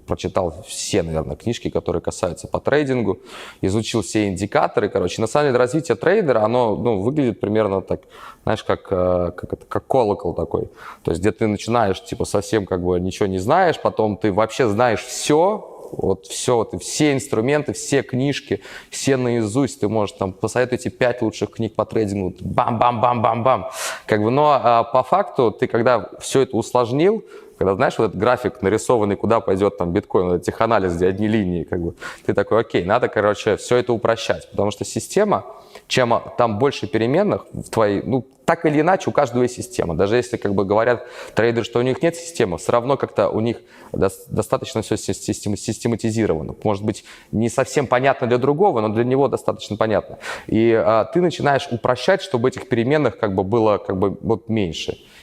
Прочитал все, наверное, книжки, которые касаются по трейдингу, изучил все индикаторы, короче. На самом деле развитие трейдера, оно выглядит примерно так, знаешь, как колокол такой. То есть где ты начинаешь, типа, совсем как бы ничего не знаешь, потом ты вообще знаешь все, все инструменты, все книжки, все наизусть, ты можешь там посоветуйте 5 лучших книг по трейдингу, бам-бам-бам-бам-бам. Как бы, но по факту ты, когда все это усложнил, когда, знаешь, вот этот график нарисованный, куда пойдет там биткоин, вот теханализ, где одни линии, как бы, ты такой, окей, надо, короче, все это упрощать, потому что система, чем там больше переменных в твоей, так или иначе, у каждого есть система. Даже если, как бы, говорят трейдеры, что у них нет системы, все равно как-то у них достаточно все систематизировано. Может быть, не совсем понятно для другого, но для него достаточно понятно. И ты начинаешь упрощать, чтобы этих переменных как бы было как бы вот меньше.